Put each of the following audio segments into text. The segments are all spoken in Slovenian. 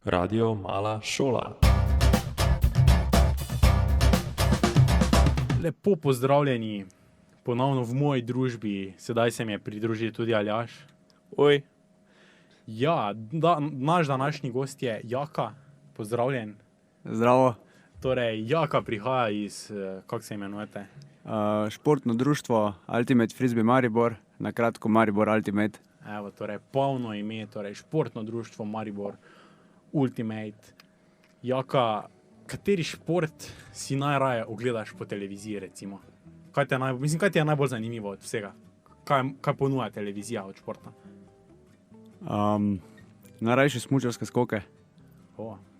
Radio Mala šola. Lepo pozdravljeni ponovno v moji družbi. Sedaj se mi je pridružil tudi Aljaž. Oj. Ja, naš današnji gost je Jaka. Pozdravljen. Zdravo. Torej, Jaka prihaja iz, kako se imenujete? Športno društvo Ultimate Frisbee Maribor, na kratko Maribor Ultimate. Evo, torej, polno ime, torej športno društvo Maribor Ultimate. Jaka, kateri šport si najraje ogledaš po televiziji, recimo? Kaj ti je najbolj zanimivo od vsega? Kaj ponuja televizija od športa? Najrajši smučarske skoke.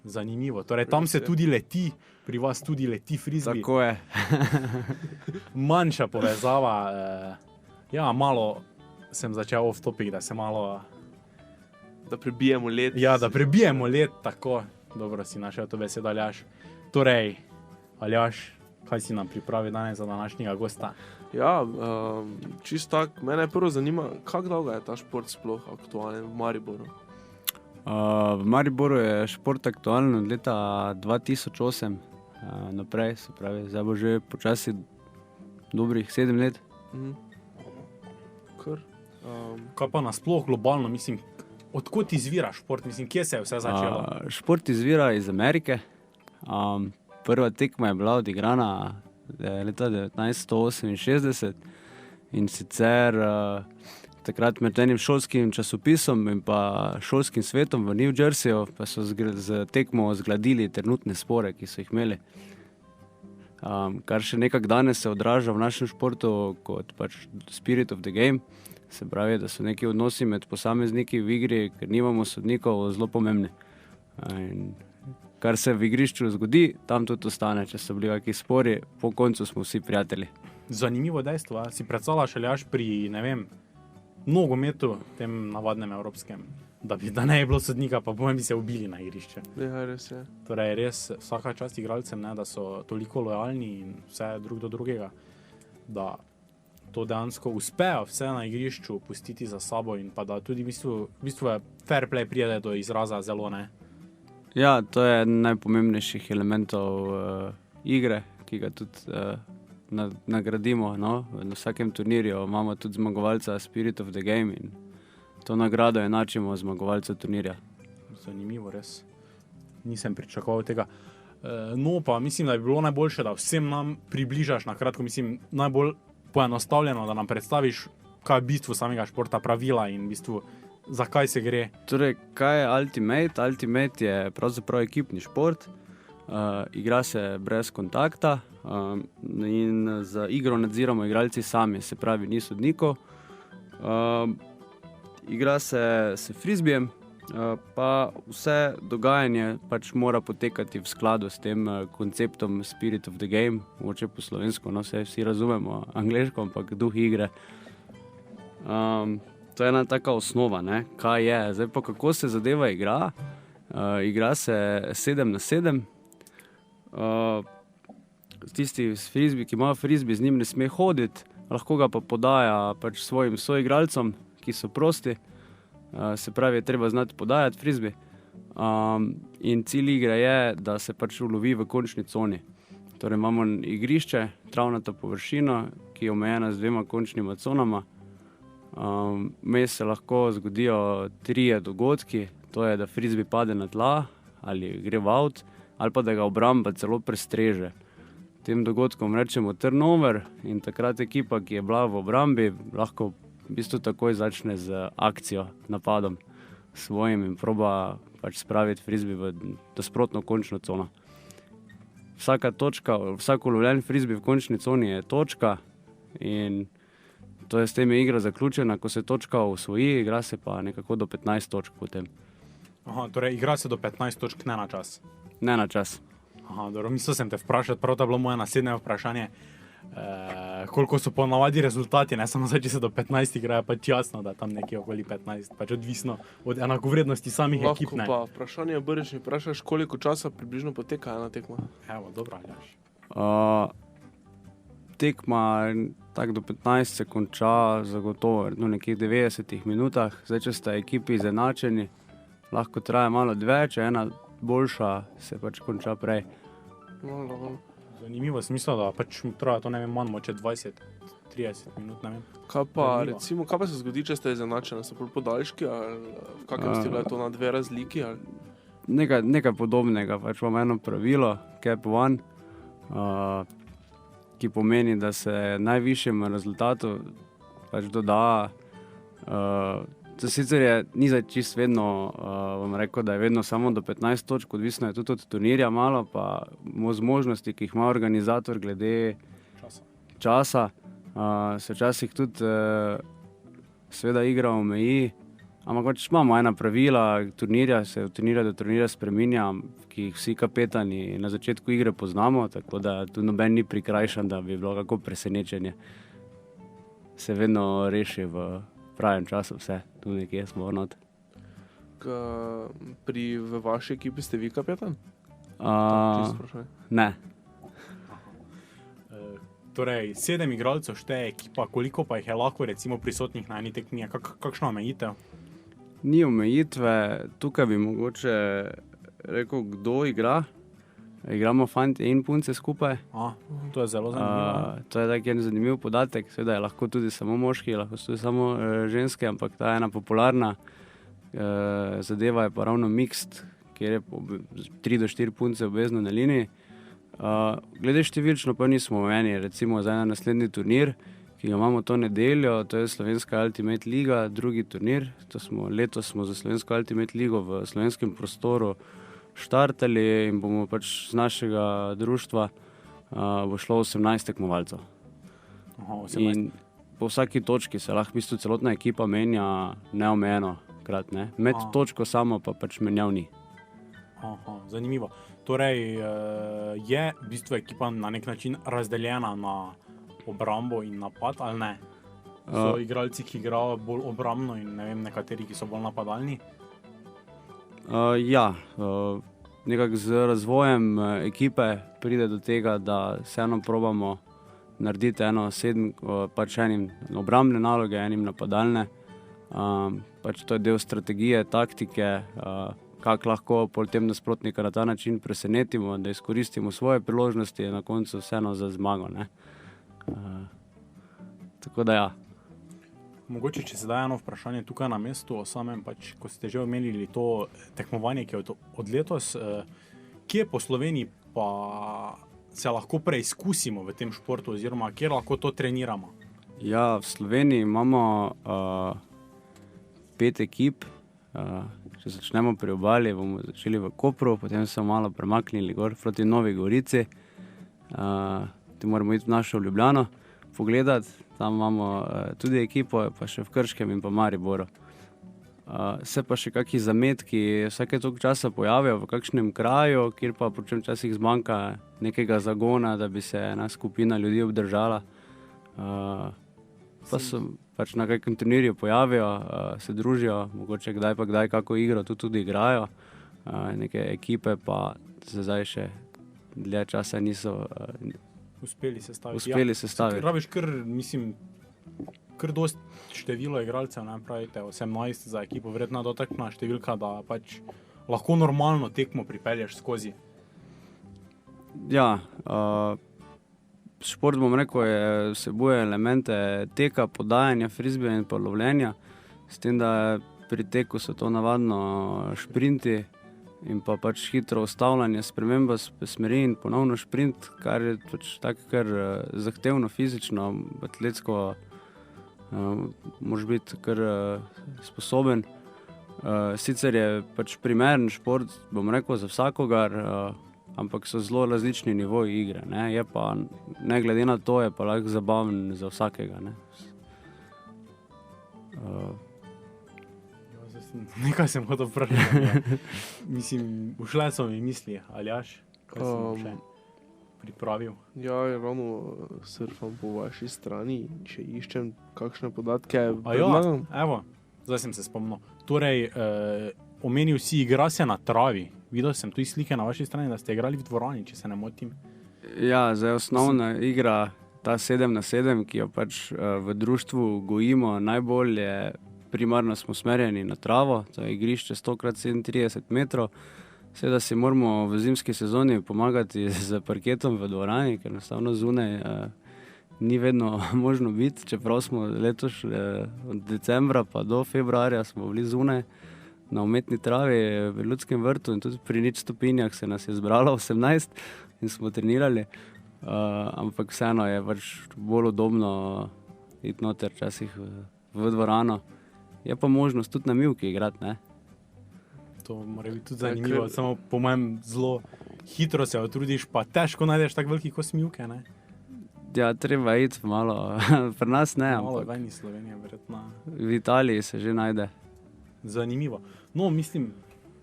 Zanimivo. Torej, tam se tudi leti, pri vas tudi leti frisbee. Tako je. Manjša povezava. Ja, malo sem začel off topic, da se malo... Da prebijemo let. Ja, da prebijemo let, tako. Dobro si našel to besedo, Aljaž. Torej, Aljaž, kaj si nam pripravi danes za današnjega gosta? Ja, čisto tako. Mene prvo zanima, kako dolgo je ta šport sploh aktualen v Mariboru? V Mariboru je šport aktualen od leta 2008 naprej, se pravi, zdaj bo že počasi dobrih 7 let. Kaj pa nasploh globalno, mislim, odkot izvira šport, mislim, kje se je vse začelo? Šport izvira iz Amerike. Prva tekma je bila odigrana leta 1968 in sicer takrat med enim šolskim časopisom in pa šolskim svetom v New Jerseyju pa so z tekmo zgladili trenutne spore, ki so jih imeli. Kar še nekako danes se odraža v našem športu kot pač spirit of the game. Se pravi, da so neki odnosi med posamezniki v igri, ker nimamo sodnikov, zelo pomembni. In kar se v igrišču zgodi, tam tudi ostane. Če so bili kakšni spori, po koncu smo vsi prijatelji. Zanimivo dejstvo, si predstavljaš, Aljaž, pri, ne vem, nogometu, tem navadnem evropskem, da ne je bilo sodnika, pa bi se ubili na igrišče. Ja, res je. Torej, res vsaka čast igralcem, ne, da so toliko lojalni in vse drug do drugega, da to dejansko uspejo vse na igrišču pustiti za sabo in pa da tudi v bistvu fair play pride do izraza zelo, ne? Ja, to je eden najpomembnejših elementov igre, ki ga tudi nagradimo. No? Na vsakem turnirju imamo tudi zmagovalca Spirit of the Game in to nagrado enačimo zmagovalca turnirja. Zanimivo, res. Nisem pričakoval tega. No pa mislim, da bi bilo najboljše, da vsem nam približaš na kratko, mislim, najbolj poenostavljeno, da nam predstaviš, kaj je v bistvu samega športa, pravila in v bistvu zakaj se gre. Torej, kaj je Ultimate? Ultimate je pravzaprav ekipni šport, igra se brez kontakta in za igro nadziramo igralci sami, se pravi, ni sodnikov. Igra se frisbeejem, pa vse dogajanje pač mora potekati v skladu s tem konceptom Spirit of the Game, mogoče po slovensko, no vsi razumemo angleško, ampak duh igre. To je ena taka osnova, ne? Kaj je. Zdaj pa kako se zadeva igra? Igra se 7-7. Tisti s frisbee, ki ima frisbee, z njim ne sme hoditi, lahko ga pa podaja pač svojim soigralcom, ki so prosti. Se pravi, je treba znati podajati frisbee. In cilj igre je, da se pač ulovi v končni coni. Torej imamo igrišče, travnato površino, ki je omejena z 2 končnima conama. Vmes se lahko zgodijo 3 dogodki, to je, da frisbee pade na tla ali gre v out, ali pa da ga obramba celo prestreže. Tem dogodkom rečemo turnover in takrat ekipa, ki je bila v obrambi, lahko v bistvu takoj začne z akcijo, napadom svojim in proba pač spraviti frisbee v nasprotno končno cono. Vsak ulovljen frisbee v končni coni je točka in to je s tem igra zaključena. Ko se točka osvoji, igra se pa nekako do 15 točk potem. Torej igra se do 15 točk, ne na čas? Ne na čas. Dobro, mislil sem te vprašati, prav to je bilo moje naslednje vprašanje. Koliko so ponavadi rezultati, ne samo zdaj, če se do 15 igrajo, pač jasno, da tam nekje okoli 15, pač odvisno od enakovrednosti samih ekip. Lahko pa vprašanje obrneš in vprašaš, koliko časa približno poteka ena tekma? Evo, dobro, Aljaž. Tekma tako do 15 se konča zagotovo nekih 90 minutah. Zdaj, če sta ekipi izenačeni, lahko traja malo dve, če je ena boljša, se pač konča prej. Zanimivo, sem mislil, da pač traja to, ne vem, manj moče 20-30 minut, ne vem. Kaj pa, Zanimivo. recimo, kaj pa se zgodi, če ste izenačeni, so bolj podaljški, ali v kakem stilu je to na dve razliki? Ali? Nekaj podobnega, pač imamo eno pravilo, cap one, ki pomeni, da se najvišjemu rezultatu pač doda. To sicer ni za čist vedno, vam rekel, da je vedno samo do 15 točk, odvisno je tudi od turnirja malo, pa z možnosti, ki jih ima organizator glede časa. Se včasih tudi seveda igra omeji, ampak pač imamo ena pravila turnirja, se od turnirja do turnirja spreminja, ki jih vsi kapetani na začetku igre poznamo, tako da tu noben ni prikrajšan, da bi bilo kako presenečenje. Se vedno reši v pravem času vse, tu nekje smo not. V vaši ekipi ste vi kapetan? Ne. Torej, 7 igralcev šteje ekipa, koliko pa jih je lahko recimo prisotnih na eni tekmi? Kakšna omejitev? Ni omejitve, tukaj bi mogoče rekel, kdo igra. Igramo fantje in punce skupaj. To je zelo zanimivo. To je tak en zanimiv podatek, seveda je lahko tudi samo moški, lahko tudi samo ženske, ampak ta ena popularna zadeva je pa ravno mixed, kjer je 3 do 4 punce obvezno na liniji. Glede številčno pa nismo omejeni, recimo za en naslednji turnir, ki ga imamo to nedeljo, to je Slovenska Ultimate Liga, drugi turnir. Letos smo za Slovensko Ultimate Ligo v slovenskem prostoru štartali in bomo pač z našega društva bo šlo 18 tekmovalcev. In po vsaki točki se lahko v bistvu celotna ekipa menja neomejeno krat, ne. Med točko samo pa pač menjav ni. Zanimivo. Torej, je v bistvu ekipa na nek način razdeljena na obrambo in napad, ali ne? So igralci, ki igrajo bolj obrambno in ne vem, nekateri, ki so bolj napadalni? Nekako z razvojem ekipe pride do tega, da vseeno probamo narediti pač enim obrambne naloge, enim napadalne. Pač to je del strategije, taktike, kako lahko potem nasprotnika na ta način presenetimo, da izkoristimo svoje priložnosti, na koncu vseeno za zmago, ne. Tako da ja. Mogoče, če se da eno vprašanje tukaj na mestu o samem, pač, ko ste že omenili to tekmovanje, ki je od letos, kje po Sloveniji pa se lahko preizkusimo v tem športu oziroma kjer lahko to treniramo? Ja, v Sloveniji imamo 5 ekip. Če začnemo pri obali, bomo začeli v Kopru, potem se malo premaknili gor proti Novi Gorici. Ti moramo iti v našo Ljubljano pogledati. Tam imamo tudi ekipo, pa še v Krškem in pa Mariboru. Se pa še kakšni zametki vsake toliko časa pojavijo v kakšnem kraju, kjer pa počem časih zmanjka nekega zagona, da bi se ena skupina ljudi obdržala. Pa so pač na kakšnem turnirju pojavijo, se družijo, mogoče kdaj pa kdaj kako igro tudi igrajo. Neke ekipe pa se zdaj še dlje časa niso uspeli sestaviti. Rabiš kar dosti število igralcev, ne pravite, 18 za ekipo, verjetno je to takšna številka, da pač lahko normalno tekmo pripelješ skozi. Ja, šport, bom rekel, vsebuje elemente teka, podajanja, frizbija in pa lovljenja, s tem, da pri teku so to navadno šprinti in pa pač hitro ustavljanje, sprememba smeri in ponovno šprint, kar je pač tako kar zahtevno, fizično, atletsko, moraš biti kar sposoben. Sicer je pač primeren šport, bom rekel, za vsakogar, ampak so zelo različni nivoji igre, ne. Je pa, ne glede na to, je pa lahko zabaven za vsakega, ne. Nekaj sem hotel vprašati. Ušle so mi misli, Aljaž, kaj sem še pripravil? Ja, ravno surfam po vaši strani, če iščem kakšne podatke. Evo, zdaj sem se spomnil. Torej, omenil si, igra se na travi. Videl sem tu slike na vaši strani, da ste igrali v dvorani, če se ne motim. Ja, zdaj osnovna igra, ta 7x7, ki jo pač v društvu gojimo, najbolj je primarno smo smerjeni na travo, to je igrišče 100x37 metrov. Seveda si moramo v zimski sezoni pomagati z parketom v dvorani, ker enostavno zunaj ni vedno možno biti, čeprav smo letos od decembra pa do februarja smo bili zunaj na umetni travi v Ljudskem vrtu in tudi pri 0 stopinjah se nas je zbralo 18 in smo trenirali, ampak vseeno je pač bolj udobno iti noter včasih v dvorano. Je pa možnost tudi na mivki igrati, ne? To mora biti tudi zanimivo, samo po mojem zelo hitro se utrudiš, pa težko najdeš tako veliki kos mivke, ne? Ja, treba iti malo, pri nas ne, Malo ampak ven iz Slovenije, verjetno. v Italiji se že najde. Zanimivo. No, mislim,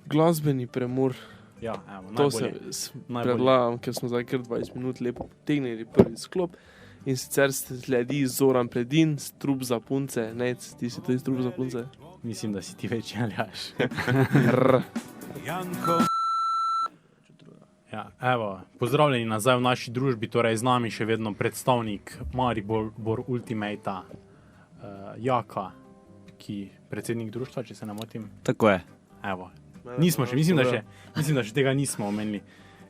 Glasbeni premor, ja, evo, to najbolje. se Najbolje. predlagam, ker smo zdaj kar 20 minut lepo potegnili prvi sklop. In sicer sledi Zoran Predin, Strup za punce. Nec, ti si tudi Strup za punce? Mislim, da si ti več jaljaš. Ja, evo, pozdravljeni nazaj v naši družbi, torej z nami še vedno predstavnik Maribor Ultimata, Jaka, ki predsednik društva, če se ne motim. Tako je. Evo, nismo še, mislim, da še tega nismo omenili.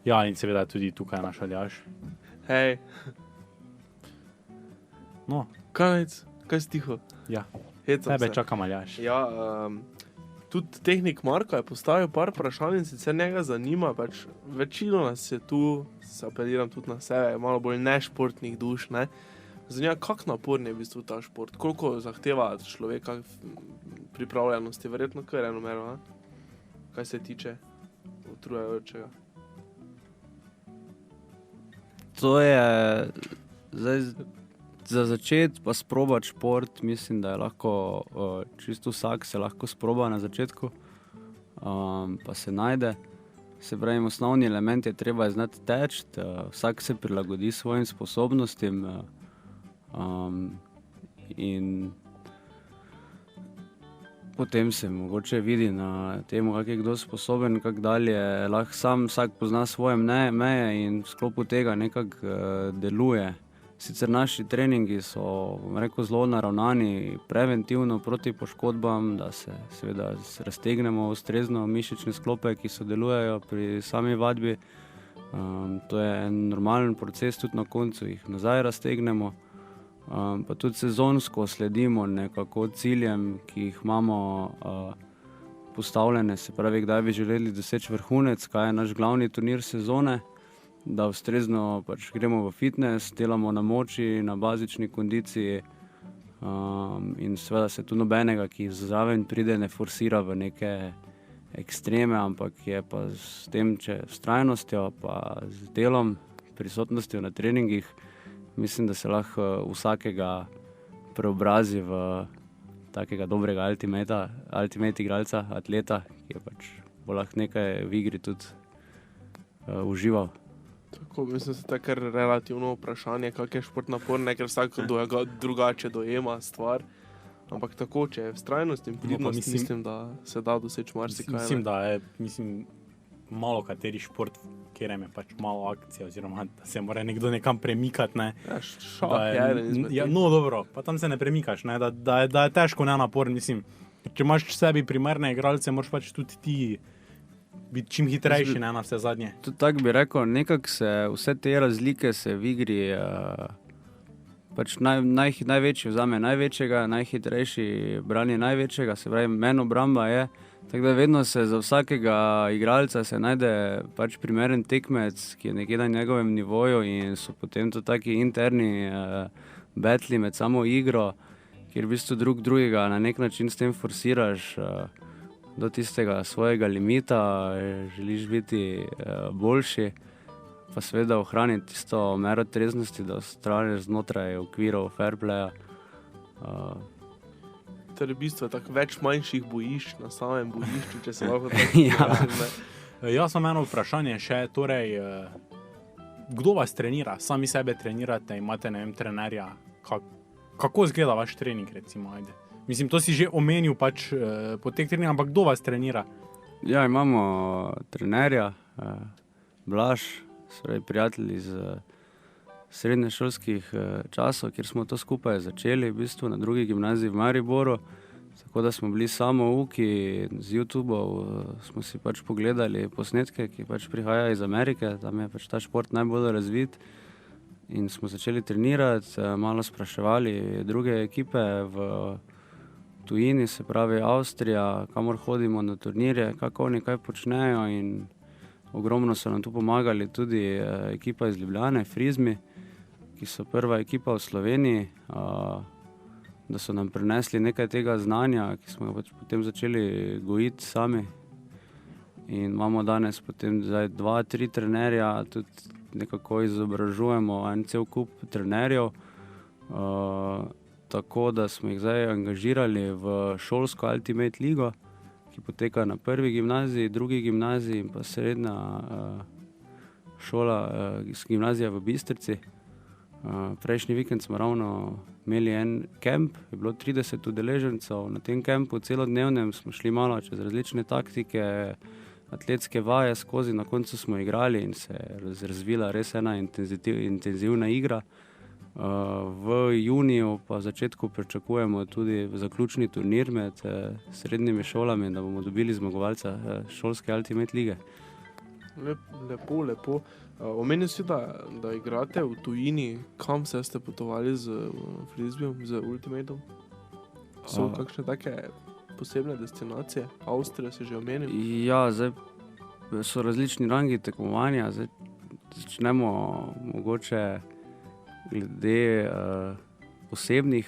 Ja, in seveda tudi tukaj naš Aljaš. Hej, No, kaj si tiho? ja, Hecam tebe se. čakam Aljaš. Ja, tudi tehnik Marko je postavil par vprašanj in sicer njega zanima, pač večino nas je tu, se apeliram tudi na sebe, malo bolj nešportnih duš, ne? Zanima, kak naporn je v bistvu ta šport, koliko zahteva človeka pripravljenosti, verjetno kar eno mero, ne? Kaj se tiče utrujajočega. To je zdaj za začeti pa sprobati šport, mislim, da je lahko čisto vsak se lahko sproba na začetku, pa se najde. Se pravi, osnovni element je treba znati teči, vsak se prilagodi svojim sposobnostim in potem se mogoče vidi na tem, kak je kdo sposoben, kak dalje. Lahko sam vsak pozna svoje meje in v sklopu tega nekako deluje. Sicer naši treningi so, bom rekel, zelo naravnani preventivno proti poškodbam, da se seveda raztegnemo ustrezno mišične sklope, ki sodelujejo pri sami vadbi. To je en normalen proces, tudi na koncu jih nazaj raztegnemo. Pa tudi sezonsko sledimo nekako ciljem, ki jih imamo postavljene, se pravi, kdaj bi želeli doseči vrhunec, kaj je naš glavni turnir sezone, da ustrezno pač gremo v fitness, delamo na moči, na bazični kondiciji in seveda se tu nobenega, ki zraven pride, ne forsira v neke ekstreme, ampak je pa s tem, če vztrajnostjo pa z delom, prisotnostjo na treningih, mislim, da se lahko vsakega preobrazi v takega dobrega ultimate igralca, atleta, ki je pač bo lahko nekaj v igri tudi užival. Tako, mislim, da je to kar relativno vprašanje, kak je šport naporn, ker vsak drugače dojema stvar. Ampak tako, če je vztrajnost in pridnost, mislim, da se da doseči marsikaj. Mislim, da je malo kateri šport, kjer je pač malo akcije, oziroma da se mora nekdo nekam premikati. Ne? Ja, šah je. No, dobro, pa tam se ne premikaš, ne? Da je težko nenaporen. Mislim, če imaš v sebi primerne igralce, moraš pač tudi ti biti čim hitrejši, ne, na vse zadnje. Tudi tako bi rekel, nekako se vse te razlike se v igri pač največji vzame največjega, najhitrejši brani največjega, se pravi, men obramba je. Tako da vedno se za vsakega igralca se najde pač primeren tekmec, ki je nekje na njegovem nivoju in so potem to taki interni betli med samo igro, kjer v bistvu drugega na nek način s tem forsiraš do tistega svojega limita, želiš biti boljši, pa seveda ohraniti tisto mero treznosti, da ostaneš znotraj okvirov fair playa. Torej, v bistvu je tako več manjših bojišč na samem bojišču, če se lahko tako izrazim. Jaz sem eno vprašanje še, torej, kdo vas trenira? Sami sebe trenirate, imate, ne vem, trenerja? Kako izgleda vaš trening, recimo, ajde? Mislim, to si že omenil pač po teh treningih, ampak kdo vas trenira? Ja, imamo trenerja, Blaž, svoji prijatelji iz srednješolskih časov, kjer smo to skupaj začeli, v bistvu na drugi gimnaziji v Mariboru. Tako da smo bili samo uki z YouTubeov, smo si pač pogledali posnetke, ki pač prihajajo iz Amerike, tam je pač ta šport najbolj razvit. In smo začeli trenirati, malo spraševali druge ekipe v tujini, se pravi Avstrija, kamor hodimo na turnirje, kako oni kaj počnejo, in ogromno so nam tu pomagali tudi ekipa iz Ljubljane, Frizmi, ki so prva ekipa v Sloveniji, da so nam prinesli nekaj tega znanja, ki smo ga pač potem začeli gojiti sami. In imamo danes potem zdaj 2-3 trenerja, tudi nekako izobražujemo en cel kup trenerjev, tako da smo jih zdaj angažirali v šolsko Ultimate ligo, ki poteka na prvi gimnaziji, drugi gimnaziji in pa srednja šola, gimnazija v Bistrici. Prejšnji vikend smo ravno imeli en kemp, je bilo 30 udeležencev. Na tem kempu celodnevnem smo šli malo čez različne taktike, atletske vaje skozi, na koncu smo igrali in se je razvila res ena intenzivna igra. V juniju pa začetku pričakujemo tudi zaključni turnir med srednjimi šolami, da bomo dobili zmagovalca šolske Ultimate lige. Lepo. Omenil si, da igrate v tujini. Kam vse ste potovali z frizbijem, z Ultimatom? So kakšne take posebne destinacije? Avstrija si že omenil? Ja, zdaj so različni rangi tekmovanja. Zdaj začnemo mogoče glede osebnih,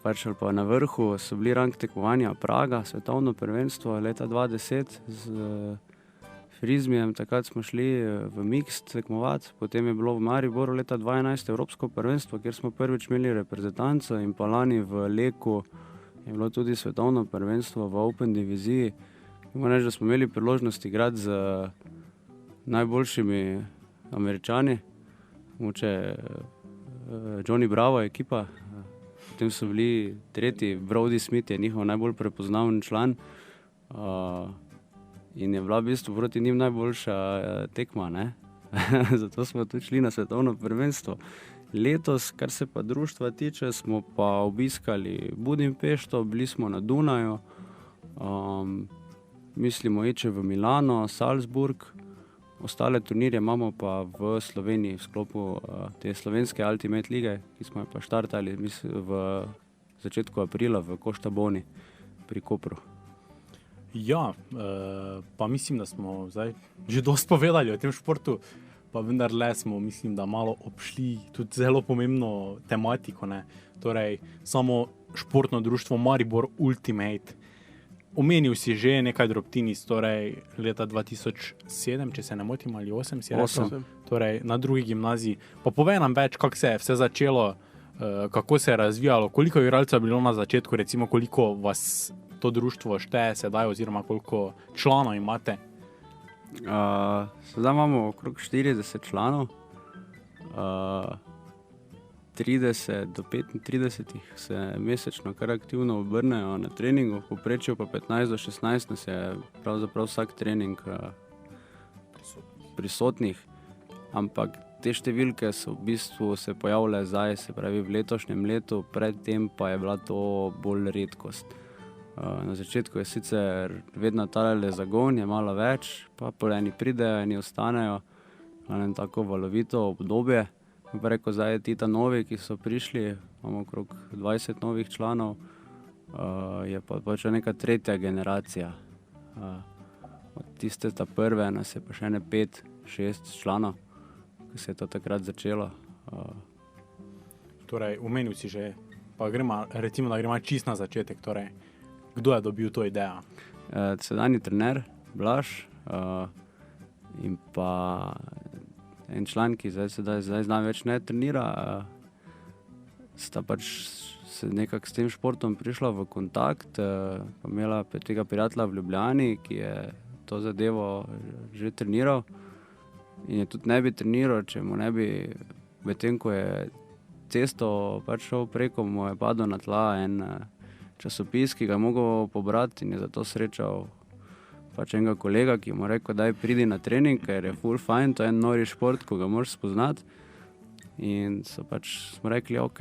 pač ali pa na vrhu so bili rang tekmovanja Praga, svetovno prvenstvo leta 2010 z Frizmijem, takrat smo šli v mixed tekmovati, potem je bilo v Mariboru leta 2011 Evropsko prvenstvo, kjer smo prvič imeli reprezentanco, in pa lani v Leku je bilo tudi svetovno prvenstvo v Open diviziji. Moram reči, da smo imeli priložnost igrati z najboljšimi Američani, mogoče Johnny Bravo ekipa, potem so bili tretji, Brody Smith je njihov najbolj prepoznaven član, in je bila v bistvu proti njim najboljša tekma, ne? Zato smo tudi šli na svetovno prvenstvo. Letos, kar se pa društva tiče, smo pa obiskali Budimpešto, bili smo na Dunaju, mislimo ići v Milano, Salzburg, ostale turnirje imamo pa v Sloveniji v sklopu te slovenske Ultimate lige, ki smo jo pa štartali v začetku aprila v Koštaboni pri Kopru. Ja, pa mislim, da smo zdaj že dosti povedali o tem športu, pa vendarle smo, mislim, da malo obšli tudi zelo pomembno tematiko, ne. Torej, samo športno društvo Maribor Ultimate. Omenil si že nekaj drobtinic, torej leta 2007, če se ne motim, ali 8 si rekel, torej na drugi gimnaziji. Pa povej nam več, kako se je vse začelo, kako se je razvijalo, koliko igralcev je bilo na začetku, recimo koliko vas to društvo šteje sedaj, oziroma koliko članov imate? Sedaj imamo okrog 40 članov, 30 do 35 se mesečno kar aktivno obrnejo na treningu, v povprečju pa 15 do 16 nas je pravzaprav vsak trening prisotnih, ampak te številke so v bistvu se pojavile zdaj, se pravi v letošnjem letu, predtem pa je bila to bolj redkost. Na začetku je sicer vedno talele zagon, je malo več, pa eni pridejo, eni ostanejo, eno tako valovito obdobje. Pa rekel, zdaj ti ta novi, ki so prišli, imamo okrog 20 novih članov, je pa pač neka tretja generacija. Od tiste ta prve nas je pa še 5-6 članov, ki se je to takrat začelo. Torej, omenil si že, pa gremo, recimo, da gremo čist na začetek, torej, kdo je dobil to idejo? Sedanji trener Blaž in pa en član, ki zdaj zna več ne trenira, sta pač se nekako s tem športom prišla v kontakt, pa imela tega prijatelja v Ljubljani, ki je to zadevo že treniral in je tudi ne bi treniral, če mu ne bi, medtem ko je cesto pač šel preko, mu je padel na tla en časopis, ki ga je mogel pobrati, in je zato srečal pač enega kolega, ki mu rekel, daj pridi na trening, ker je full fajn, to je en nori šport, ko ga moraš spoznati. In so pač smo rekli, ok,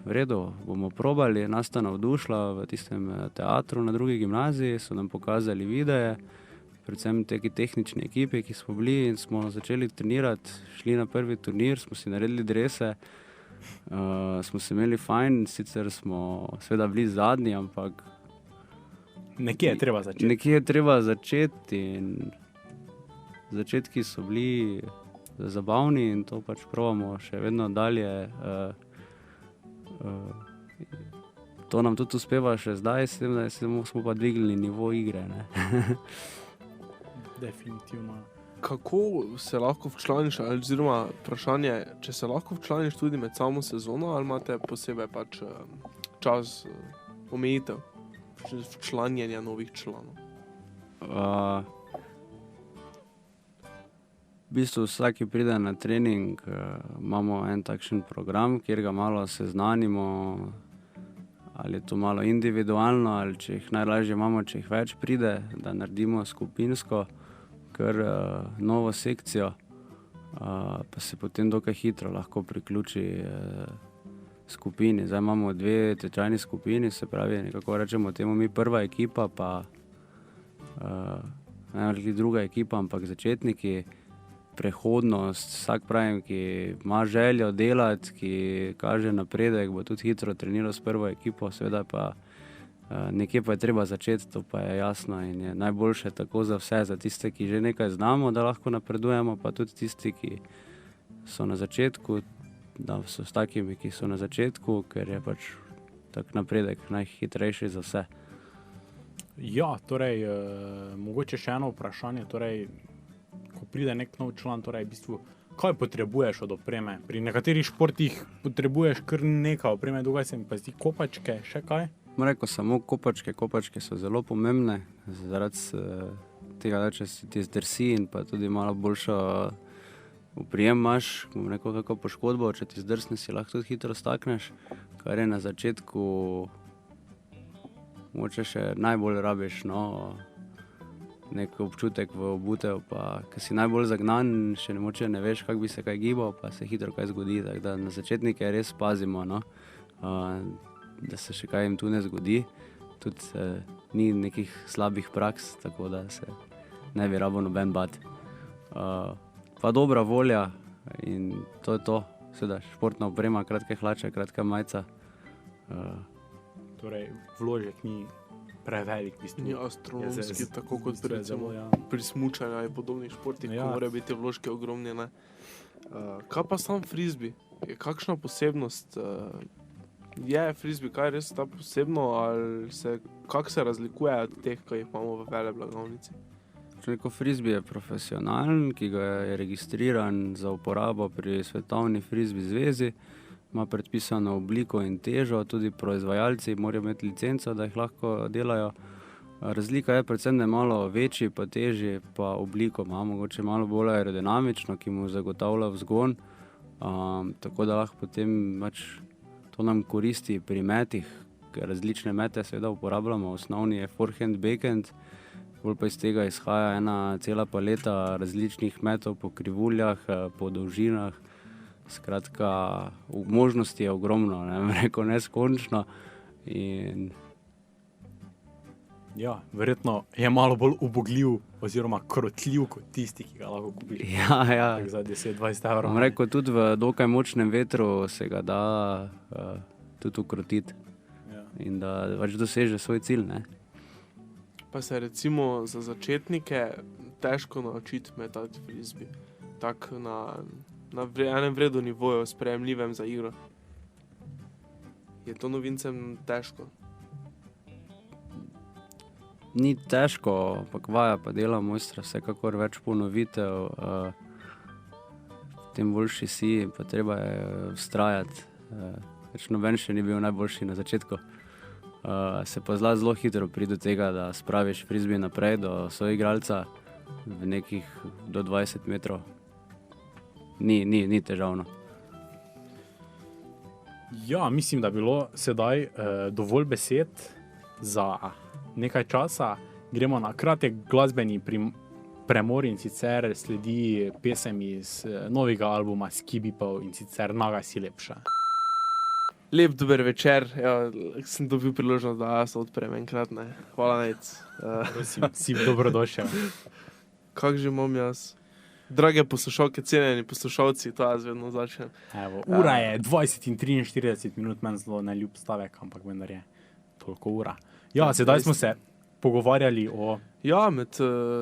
v redu, bomo probali, nas sta navdušila v tistem teatru na drugi gimnaziji, so nam pokazali videe, predvsem teki tehnični ekipi, ki smo bili in smo začeli trenirati, šli na prvi turnir, smo si naredili drese, smo se imeli fajn, sicer smo seveda bili zadnji, ampak Nekje je treba začeti. nekje je treba začeti in začetki so bili zabavni in to pač probamo še vedno dalje. To nam tudi uspeva še zdaj, s tem, da smo pa dvignili nivo igre. Ne? Definitivno. Kako se lahko včlaniš, oziroma vprašanje, če se lahko včlaniš tudi med samo sezono, ali imate posebej pač čas omejitev včlanjenja novih članov? V bistvu vsak, ki pride na trening, imamo en takšen program, kjer ga malo seznanimo, ali je to malo individualno, ali če jih najlažje imamo, če jih več pride, da naredimo skupinsko, kar novo sekcijo, pa se potem dokaj hitro lahko priključi skupini. Zdaj imamo 2 tečajni skupini, se pravi, nekako rečemo temu mi prva ekipa, pa ne druga ekipa, ampak začetniki, prehodnost, vsak pravim, ki ima željo delati, ki kaže napredek, bo tudi hitro treniral s prvo ekipo, seveda pa nekje pa je treba začeti, to pa je jasno in je najboljše tako za vse, za tiste, ki že nekaj znamo, da lahko napredujemo, pa tudi tisti, ki so na začetku, da so s takimi, ki so na začetku, ker je pač tak napredek najhitrejši za vse. Ja, torej, mogoče še eno vprašanje, torej, ko pride nek nov član, torej, v bistvu, kaj potrebuješ od opreme? Pri nekaterih športih potrebuješ kar nekaj opreme, druga se mi pa zdi kopačke, še kaj? Rekel samo kopačke so zelo pomembne, zaradi tega, da če si ti zdrsi in pa tudi malo boljšo oprijem imaš, bom rekel, kako poškodbo, če ti zdrsne, si lahko tudi hitro stakneš, kar je na začetku moče še najbolj rabiš, no, nek občutek v obutev, pa ko si najbolj zagnan, še moče ne veš, kako bi se kaj gibal, pa se hitro kaj zgodi, tako da na začetnike res pazimo, no, da se še kaj jim tu ne zgodi, tudi ni nekih slabih praks, tako da se ne bi rabo noben bati. Pa dobra volja in to je to, seveda športna oprema, kratke hlače, kratka majica. Torej, vložek ni prevelik, v bistvu. Ni astronomski, tako kot zelo, ja. pri smučanju in podobnih športih, Ja. ko morajo biti vložki ogromni. Ne? Kaj pa sam frisbee? Je kakšna posebnost? Je frisbee kaj res ta posebno, ali kako se razlikuje od teh, ki jih imamo v veleblagovnici? Neko frisbee je profesionalen, ki ga je registriran za uporabo pri Svetovni frisbee zvezi, ima predpisano obliko in težo, tudi proizvajalci morajo imeti licenco, da jih lahko delajo. Razlika je predvsem, da je malo večji, pa težji, pa obliko ima mogoče malo bolj aerodinamično, ki mu zagotavlja vzgon, tako da lahko potem to nam koristi pri metih, ker različne mete seveda uporabljamo, osnovni je forehand, backhand, bolj pa iz tega izhaja ena cela paleta različnih metov po krivuljah, po dolžinah. Skratka, možnosti je ogromno, rekel neskončno. In ja, verjetno je malo bolj ubogljiv oziroma krotljiv kot tisti, ki ga lahko kupiš. Ja. Za 10-20 evrov. Bom rekel, tudi v dokaj močnem vetru se ga da tudi ukrotiti. Ja. In da doseže svoj cilj. Ne? Pa se recimo za začetnike težko naučiti metati frisbee. Tako na enem vredu nivoju, sprejemljivem za igro. Je to novincem težko? Ni težko, ampak vaja pa dela mojstra, vsekakor več ponovitev, tem boljši si, pa treba je vztrajati. Noben še ni bil najboljši na začetku. Se pa zelo hitro pride do tega, da spraviš frisbee naprej do soigralca v nekih do 20 metrov. Ni težavno. Ja, mislim, da je bilo sedaj dovolj besed za nekaj časa. Gremo na kratek glasbeni premor in sicer sledi pesem iz novega albuma Skibipov in sicer Naga si lepša. Lep dober večer, ja, sem dobil priložnost, da jaz odprem enkrat, ne. Hvala Nec. Prosim, si dobrodošel. Kak že imam jaz? Drage poslušalke, cenjeni poslušalci, to jaz vedno začnem. Evo, ura je 20 in 43 minut, meni zelo neljub stavek, ampak vendar je toliko ura. Ja, sedaj smo se pogovarjali o... Ja, med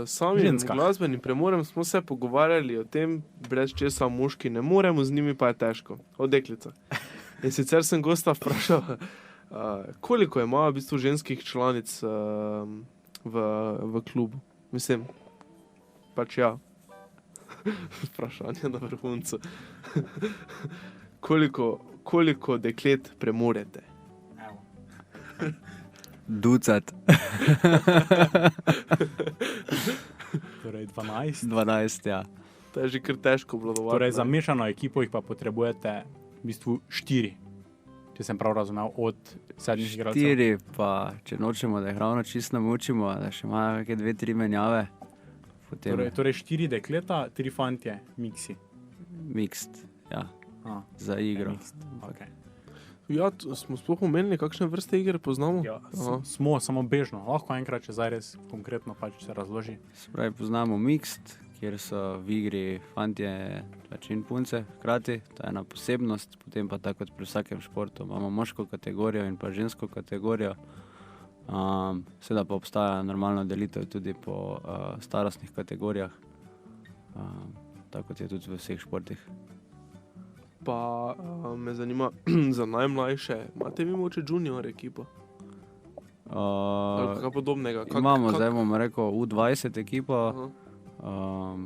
samim Ženskah. glasbenim premorem smo se pogovarjali o tem, brez česa moški ne moremo, z njimi pa je težko. O deklicah. In sicer sem gosta vprašal, koliko ima v bistvu ženskih članic v klubu. Mislim, pač ja. Vprašanje na vrhuncu. Koliko deklet premorete? Evo. Ducat, Torej 12. 12, ja. To je že kar težko obvladovati. Torej za ne. mešano ekipo jih pa potrebujete v bistvu 4. Če sem prav razumel, od 7 igralcev. 4, pa če nočemo, da jih ravno čisto namučimo, da še imajo kakšne 2-3 menjave, potem Torej 4 dekleta, 3 fantje, miksi. mixed, ja, A, za igro. mixed, okay. Ja, smo sploh omenili, kakšne vrste igre poznamo? Ja, Aha. smo samo bežno. Lahko enkrat, če zdaj res konkretno pač se razloži. Se pravi, poznamo mixed, kjer so v igri fantje pač in punce hkrati, to je ena posebnost, potem pa tako kot pri vsakem športu imamo moško kategorijo in pa žensko kategorijo. Seveda pa obstaja normalna delitev tudi po starostnih kategorijah, tako kot je tudi v vseh športih. Pa me zanima, za najmlajše, imate vi mogoče junior ekipo? Ali kaj podobnega? Zdaj bomo rekel U20 ekipo, Aha.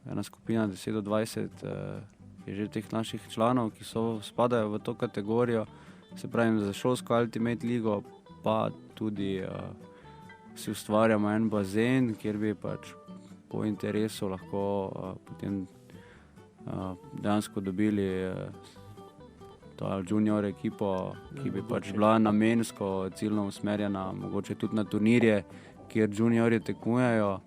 ena skupina 10 do 20 je že teh naših članov, ki spadajo v to kategorijo, se pravi za šolsko Ultimate ligo, pa tudi si ustvarjamo en bazen, kjer bi pač po interesu lahko potem dejansko dobili to junior ekipo, ki bi pač bila namensko, ciljno usmerjena, mogoče tudi na turnirje, kjer juniorji tekmujejo,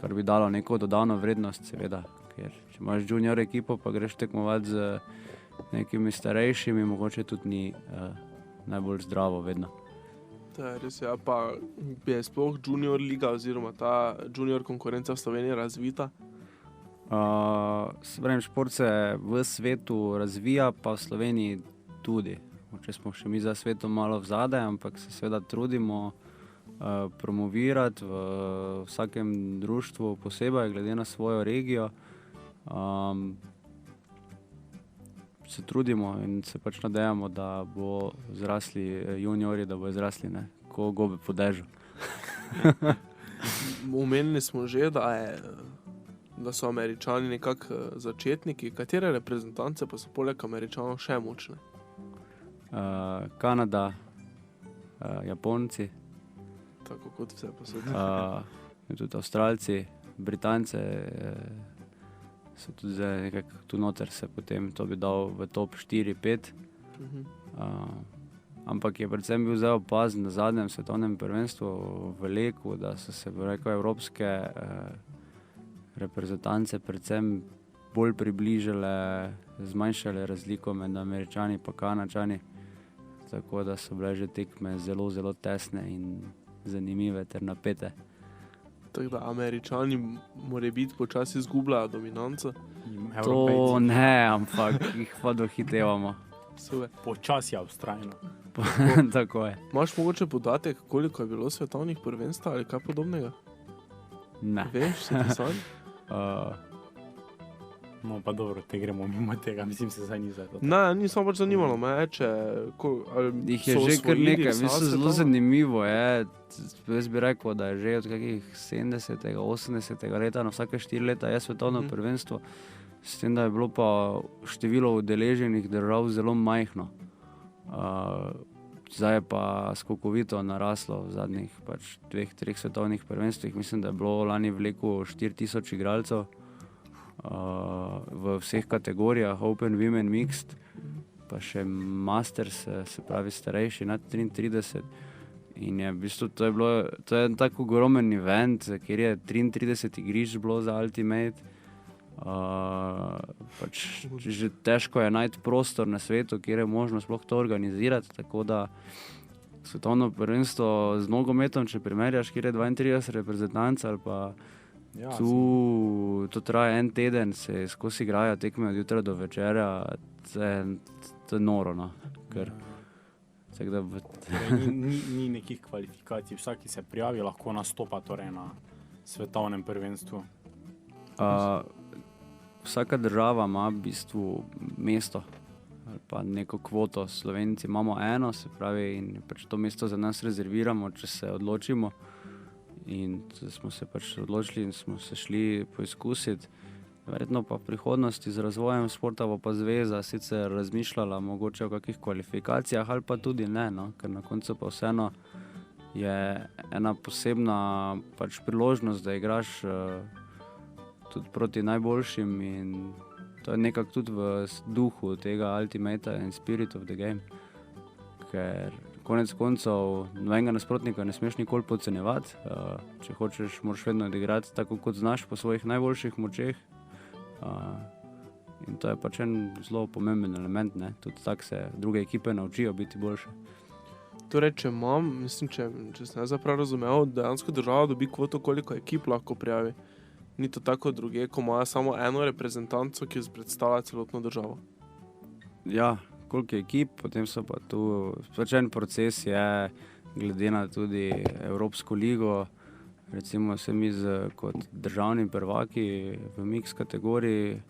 kar bi dalo neko dodano vrednost, seveda. Ker če imaš junior ekipo, pa greš tekmovati z nekimi starejšimi, mogoče tudi ni najbolj zdravo vedno. To je res, ja, pa je sploh junior liga oziroma ta junior konkurenca v Sloveniji razvita? Se pravi, šport se v svetu razvija, pa v Sloveniji tudi. Če smo še mi za svetom malo vzadaj, ampak se seveda trudimo promovirati v vsakem društvu posebej, glede na svojo regijo. Se trudimo in se pač nadejamo, da bo zrasli juniori, da bo zrasli ko gobe po dežju. Omenili smo že, da so Američani nekako začetniki. Katere reprezentance pa so poleg Američanov še močne? Kanada, Japonci, Tako kot vse posod. tudi Avstralci, Britance so tudi zdaj nekako tu noter, se potem to bi dal v top 4-5. Ampak je predvsem bil zdaj opazen na zadnjem svetovnem prvenstvu v Leku, da so se evropske reprezentance predvsem bolj približale, zmanjšale razliko med Američani in Kanačani, tako da so bile že tekme zelo, zelo tesne in zanimive ter napete. Tako da Američani more biti počasi izgubljajo dominanco. To ne, ampak jih pa dohitevamo. Super. Počasi avstralno. Tako je. Imaš mogoče podatek, koliko je bilo svetovnih prvenstev ali kaj podobnega? Ne. Veš, se ti sam? No pa dobro, te gremo mimo tega, mislim se zdaj ni za to. Ne, nisem pač zanimalo me, če... Jih je že kar nekaj, mislim, zelo zanimivo je. Jaz bi rekel, da je že od kakih 70. 80. leta, na vsake 4 leta je svetovno prvenstvo, s tem, da je bilo pa število udeleženih držav zelo majhno. Zdaj je pa skokovito naraslo v zadnjih 2-3 svetovnih prvenstvih. Mislim, da je bilo lani v Leku 4000 igralcev v vseh kategorijah, Open, Women, Mixed, pa še Masters, se pravi starejši, nad 33. In je v bistvu to je en tak ogromen event, kjer je 33 igrišč bilo za Ultimate. Pač že težko je najti prostor na svetu, kjer je možno sploh to organizirati, tako da svetovno prvenstvo z nogometom, če primerjaš, kjer je 32 reprezentancev ali pa Ja, to traja en teden, se skozi igrajo tekme od jutra do večera, to je noro, no. Ker, tako da torej, ni nekih kvalifikacij, vsak, ki se prijavi, lahko nastopa torej na svetovnem prvenstvu. Vsaka država ima v bistvu mesto ali pa neko kvoto. Slovenci imamo eno, se pravi, in pač to mesto za nas rezerviramo, če se odločimo. In smo se pač odločili in smo se šli poizkusiti. Verjetno pa v prihodnosti z razvojem športa bo pa zveza sicer razmišljala mogoče o kakih kvalifikacijah ali pa tudi ne, no? Ker na koncu pa vseeno je ena posebna pač priložnost, da igraš tudi proti najboljšim in to je nekako tudi v duhu tega Ultimata in Spirit of the Game, ker konec koncev nobenega nasprotnika ne smeš nikoli podcenjevati. Če hočeš, moraš vedno odigrati tako, kot znaš, po svojih najboljših močeh. In to je pač en zelo pomemben element, ne? Tudi tako se druge ekipe naučijo biti boljše. Torej, če sem jaz prav razumel, dejansko država dobi kvoto, koliko ekip lahko prijavi. Ni to tako druge, ko imajo samo eno reprezentanco, ki predstavlja celotno državo. Ja, koliko ekip, potem so pa tu en proces je glede na tudi Evropsko ligo. Recimo se mi kot državni prvaki v mix kategoriji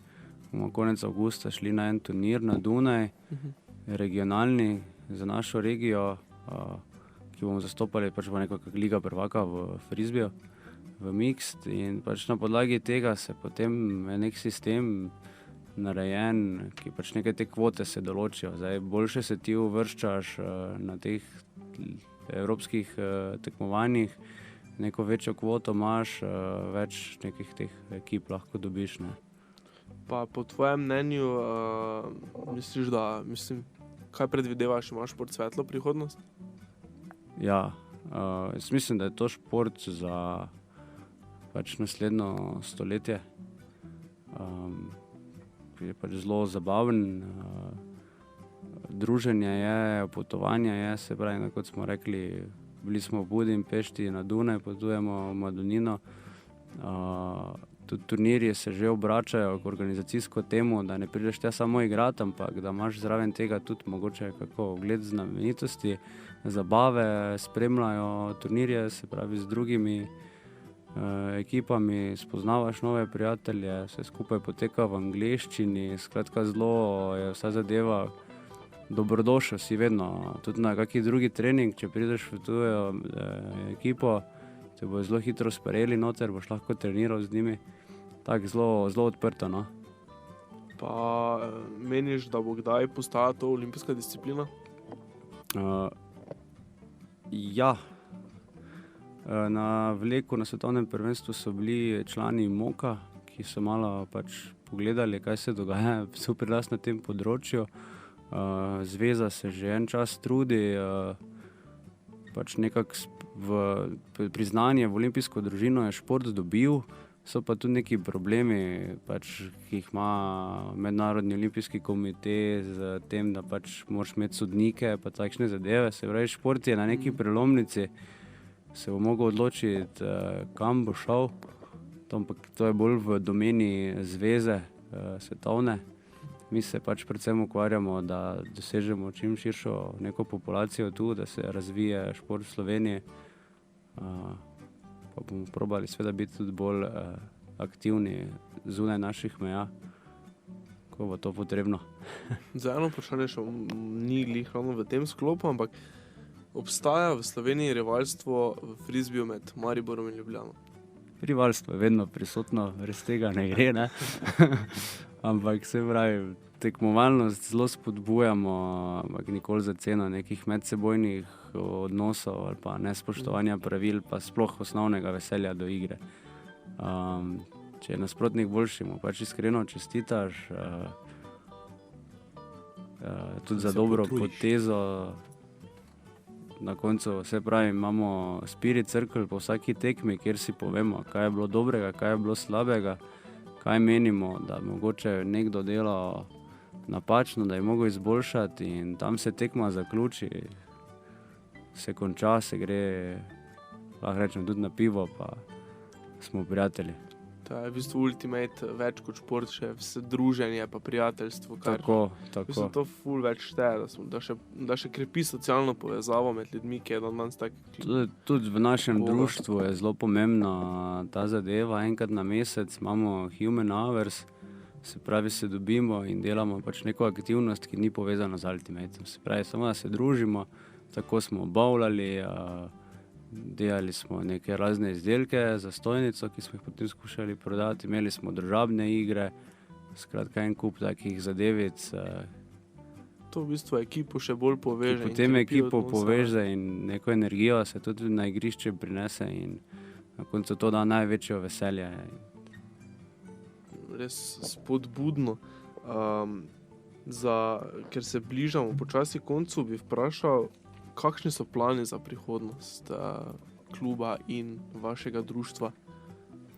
bomo konec avgusta šli na en turnir na Dunaj, regionalni za našo regijo, ki bomo zastopali pač pa nekakšna liga prvaka v frisbeju, v mixed, in pač na podlagi tega se potem nek sistem narejen, ki pač neke te kvote se določijo. Zdaj, boljše se ti uvrščaš na teh evropskih tekmovanjih, neko večjo kvoto imaš, več nekih teh ekip lahko dobiš, ne. Pa po tvojem mnenju, misliš, kaj predvidevaš, imaš šport svetlo prihodnost? Ja, jaz mislim, da je to šport za pač naslednjo stoletje. Je pač zelo zabaven, druženje je, potovanje je, se pravi, kot smo rekli, bili smo v Budimpešti, na Dunaj, potujemo v Madonino. Tudi turnirji se že obračajo k organizacijsko temu, da ne prideš tja samo igrati, ampak da imaš zraven tega tudi mogoče kako ogled znamenitosti, zabave, spremljajo turnirje, se pravi z drugimi ekipami, spoznavaš nove prijatelje, vse skupaj poteka v angleščini, skratka zelo je vsa zadeva dobrodošel si vedno, tudi na kakšen drugi trening, če prideš v tujo ekipo, te bojo zelo hitro sprejeli noter, boš lahko treniral z njimi, tako zelo odprto, no. Pa meniš, da bo kdaj postala to olimpijska disciplina? Ja. Na vleku na svetovnem prvenstvu so bili člani MOK-a, ki so malo pač pogledali, kaj se dogaja pri nas na tem področju. Zveza se že en čas trudi, pač nekako priznanje v olimpijsko družino je šport dobil, so pa tudi neki problemi, pač, ki jih ima Mednarodni olimpijski komite z tem, da pač moraš imeti sodnike pa takšne zadeve. Se pravi, šport je na neki prelomnici, se bo mogel odločiti, kam bo šel, ampak to je bolj v domeni zveze svetovne. Mi se pač predvsem ukvarjamo, da dosežemo čim širšo neko populacijo tu, da se razvije šport v Sloveniji. Pa bomo probali seveda biti tudi bolj aktivni zunaj naših meja, ko bo to potrebno. Za eno vprašanje še ni glih ravno v tem sklopu, ampak obstaja v Sloveniji rivalstvo v frisbeju med Mariborom in Ljubljano? Rivalstvo je vedno prisotno, res tega ne gre, ne? Ampak se pravi, tekmovalnost zelo spodbujamo, ampak nikoli za ceno nekih medsebojnih odnosov ali pa nespoštovanja pravil, pa sploh osnovnega veselja do igre. Če je nasprotnik boljši, mu pač iskreno čestitaš, tudi za dobro potezo. na koncu, se pravi, imamo spirit circle po vsaki tekmi, kjer si povemo, kaj je bilo dobrega, kaj je bilo slabega, kaj menimo, da mogoče nekdo dela napačno, da je mogel izboljšati in tam se tekma zaključi, se konča, se gre, lahko rečem, tudi na pivo, pa smo prijatelji. To je v bistvu ultimate, več kot šport, še vse druženje, pa prijateljstvo. Kar, Tako. v bistvu to ful več šteje, da še krepi socialno povezavo med ljudmi, ki je dan danes tak. Tudi v našem Boga. društvu je zelo pomembna ta zadeva. Enkrat na mesec imamo human hours, se pravi, se dobimo in delamo pač neko aktivnost, ki ni povezana z ultimatem. Se pravi, samo da se družimo, tako smo bowlali, delali smo neke razne izdelke za stojnico, ki smo jih potem skušali prodati, imeli smo družabne igre, skratka en kup takih zadevic. To v bistvu ekipo še bolj poveže. Ki potem ekipo poveže in neko energijo se tudi na igrišče prinese in na koncu to da največjo veselje. Res spodbudno. Ker se bližamo počasi koncu, bi vprašal, kakšni so plani za prihodnost kluba in vašega društva?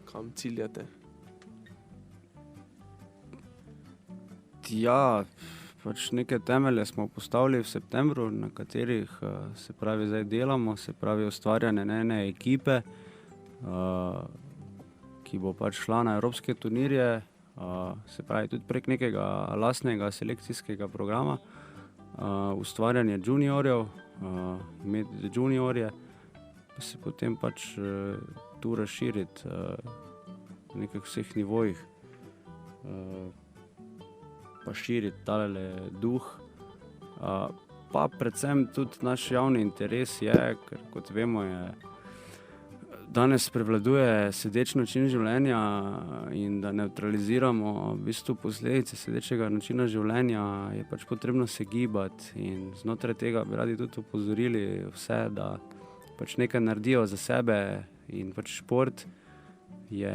Kam ciljate? Ja, pač neke temelje smo postavili v septembru, na katerih se pravi zdaj delamo, se pravi ustvarjanje ene ekipe, ki bo pač šla na evropske turnirje, se pravi tudi prek nekega lastnega selekcijskega programa, ustvarjanje juniorjev, imeti juniorje, pa se potem pač tu razširiti na nekih vseh nivojih, pa širiti tale duh. Pa predvsem tudi naš javni interes je, ker kot vemo, danes prevladuje sedeč način življenja in da nevtraliziramo v bistvu posledice sedečega načina življenja, je pač potrebno se gibati in znotraj tega bi radi tudi opozorili vse, da pač nekaj naredijo za sebe in pač šport je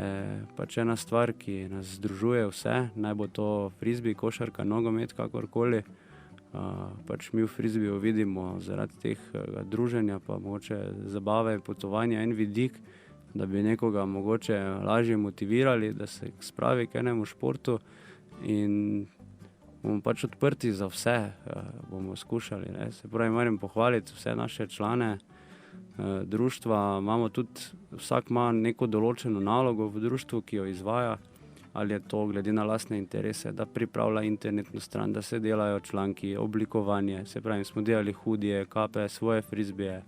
pač ena stvar, ki nas združuje vse, naj bo to frisbee, košarka, nogomet, kakorkoli. Pač mi v frisbeeju vidimo zaradi teh druženja, pa mogoče zabave, potovanja en vidik, da bi nekoga mogoče lažje motivirali, da se spravi k enemu športu in bomo pač odprti za vse, bomo skušali. Ne. Se pravi, moram pohvaliti vse naše člane društva, imamo tudi, vsak ima neko določeno nalogo v društvu, ki jo izvaja, ali je to glede na lastne interese, da pripravlja internetno stran, da se delajo članki, oblikovanje, se pravi, smo delali hudije, kape, svoje frisbeje.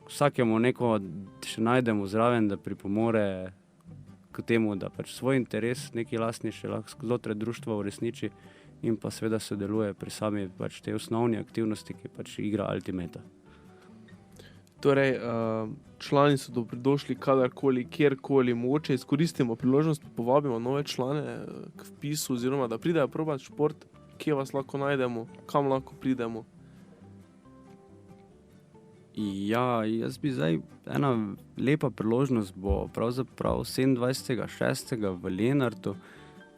Vsakemu neko še najdemo zraven, da pripomore k temu, da pač svoj interes, neki lastni še lahko znotraj društva uresniči in pa seveda sodeluje pri sami pač te osnovni aktivnosti, ki pač igra ultimata. Torej, člani so dobrodošli kadarkoli, kjerkoli, mogoče izkoristimo priložnost, povabimo nove člane k vpisu, oziroma da pridejo probati šport, kje vas lahko najdemo, kam lahko pridemo. Ja, jaz bi zdaj, ena lepa priložnost bo pravzaprav 27.6. v Lenartu,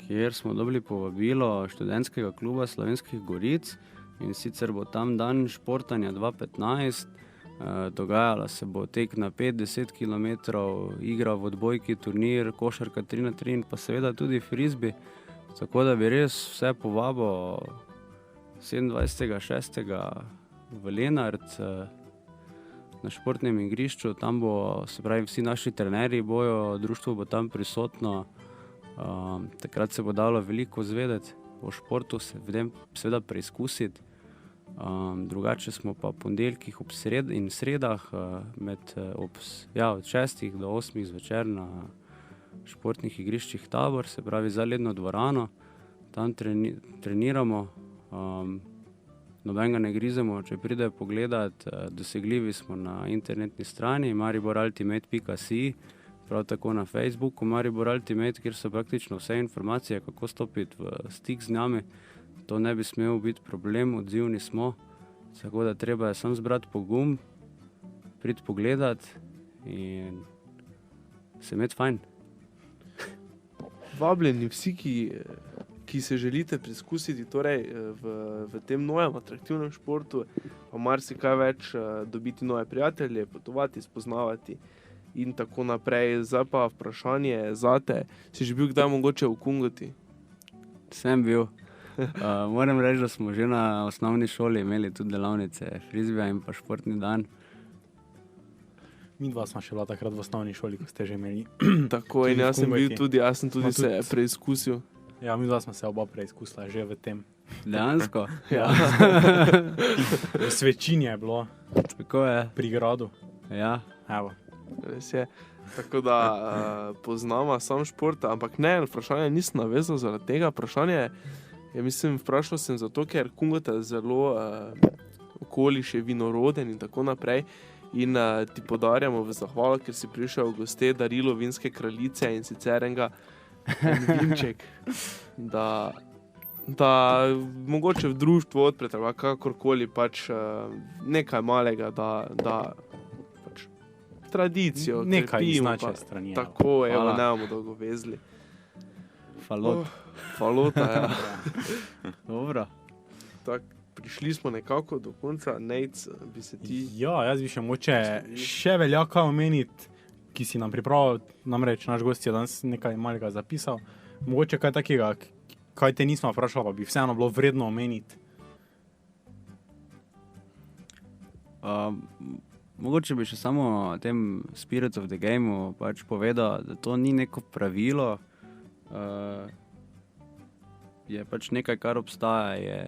kjer smo dobili povabilo študentskega kluba Slovenskih Goric in sicer bo tam dan športanja 2015. Dogajala se bo tek na 5-10 km, igra v odbojki, turnir, košarka 3x3 in pa seveda tudi frisbee. Tako da bi res vse povabil 27.6. v Lenart na športnem igrišču. Tam bo, se pravi, vsi naši trenerji bojo, društvo bo tam prisotno. Takrat se bo dalo veliko izvedeti o športu, se seveda preizkusiti. Drugače smo pa ponedeljkih in sredah od 6 do 8 zvečer na športnih igriščih Tabor, se pravi za ledno dvorano. Tam treniramo, nobenega ne grizemo, če pridejo pogledat, dosegljivi smo na internetni strani mariborultimate.si, prav tako na Facebooku Maribor Ultimate, kjer so praktično vse informacije, kako stopiti v stik z nami. To ne bi smel biti problem, odzivni smo, tako da treba je samo zbrati pogum, priti pogledat in se imeti fajn. Vabljeni vsi, ki ki se želite preizkusiti torej, v tem novem atraktivnem športu, pa marsikaj več, dobiti nove prijatelje, potovati, spoznavati in tako naprej. Zdaj pa vprašanje zate, si že bil kdaj mogoče v Kungoti? Sem bil. Moram reči, da smo že na osnovni šoli imeli tudi delavnice frizbija in pa športni dan. Mi dva smo še bila takrat v osnovni šoli, ko ste že imeli. Tako, in Tudi v jaz sem bil Kungoti. tudi, jaz sem tudi Smo se tudi- preizkusil. Ja, mi dva smo se oba preizkusila že v tem. Dejansko. Ja. V Svečini je bilo, Tako je. pri gradu. Ja. Evo. Res je. Tako da poznamo sam šport, ampak ne, vprašanje nisem navezal zaradi tega. Vprašanje je, mislim, vprašal sem zato, ker Kungota je zelo okoliš je vinoroden in tako naprej. In ti podarjamo v zahvalo, ker si prišel v goste darilo vinske kraljice in sicer en vinček, da mogoče v društvu odprete, ali kakorkoli pač nekaj malega, da pač tradicijo Nekaj iz krepimo, naše pa strani. evo. tako, evo, Hvala. ne bomo dolgo vezli. Falot. Falota, ja. Dobro. Tak, prišli smo nekako do konca. Nejc, bi se ti... Ja, jaz bi še moče še velja kaj omeniti, ki si nam pripravil, namreč naš gost je danes nekaj malega zapisal. Mogoče kaj takega, kaj te nismo vprašali, pa bi vseeno bilo vredno omeniti. Mogoče bi še samo o tem Spirit of the Game pač povedal, da to ni neko pravilo, je pač nekaj, kar obstaja, je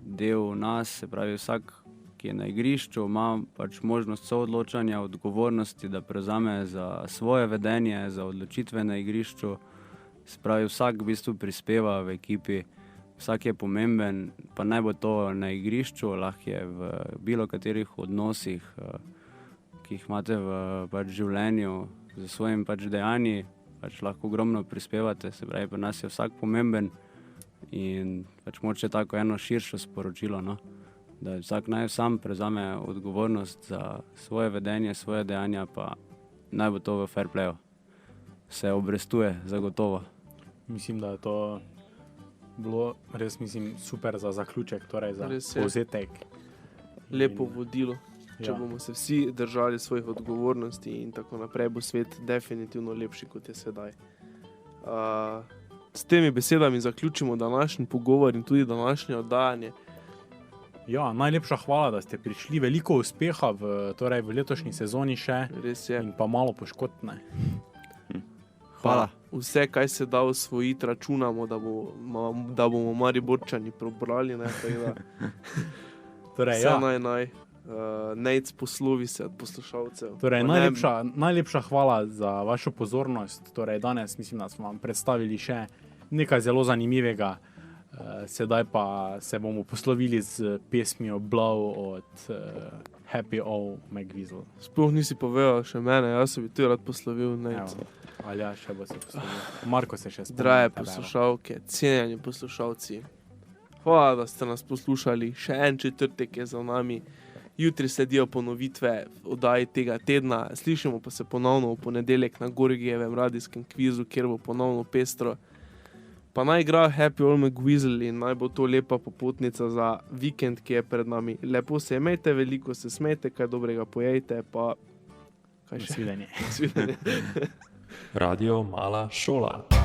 del nas, se pravi vsak, ki je na igrišču, ima pač možnost soodločanja, odgovornosti, da prevzame za svoje vedenje, za odločitve na igrišču, se pravi vsak v bistvu prispeva v ekipi, vsak je pomemben, pa naj bo to na igrišču, lahko je v bilo katerih odnosih, ki jih imate v pač življenju, z svojim pač dejanji, pač lahko ogromno prispevate, se pravi, pri nas je vsak pomemben in pač moče tako eno širše sporočilo, no? Da vsak naj sam prevzame odgovornost za svoje vedenje, svoje dejanja, pa naj bo to v fair playu. Se obrestuje, zagotovo. Mislim, da je to bilo res, mislim, super za zaključek, torej za Res je. povzetek. Lepo vodilo. Če Ja. bomo se vsi držali svojih odgovornosti in tako naprej, bo svet definitivno lepši, kot je sedaj. S temi besedami zaključimo današnji pogovor in tudi današnje oddajanje. Ja, najlepša hvala, da ste prišli. Veliko uspeha torej v letošnji sezoni še Res je. in pa malo poškodb, ne. Hvala. Vse, kaj se da osvojiti, računamo, da bomo Mariborčani probrali. Ne, tako da Torej, vse ja. naj. Nejc poslovi se od poslušalcev. Torej, Pa ne- najlepša hvala za vašo pozornost. Torej, danes mislim, da smo vam predstavili še nekaj zelo zanimivega. Sedaj pa se bomo poslovili z pesmijo Blow od Happy O. McWeasel. Sploh nisi povedal še mene, jaz bi tudi rad poslovil. Nejc. Ali ja, še bo se poslovil. Marko se še spomni. Drage tebe, evo. poslušalke, cenjeni poslušalci, hvala, da ste nas poslušali. Še en četrtek je za nami, jutri sledijo ponovitve oddaji tega tedna. Slišimo pa se ponovno v ponedeljek na Gorgijevem radijskem kvizu, kjer bo ponovno pestro. Pa naj igra Happy Old McWeasel in naj bo to lepa popotnica za vikend, ki je pred nami. Lepo se imejte, veliko se smejte, kaj dobrega pojejte, pa kaj še? Nasvidenje. Nasvidenje. Radio Mala Šola.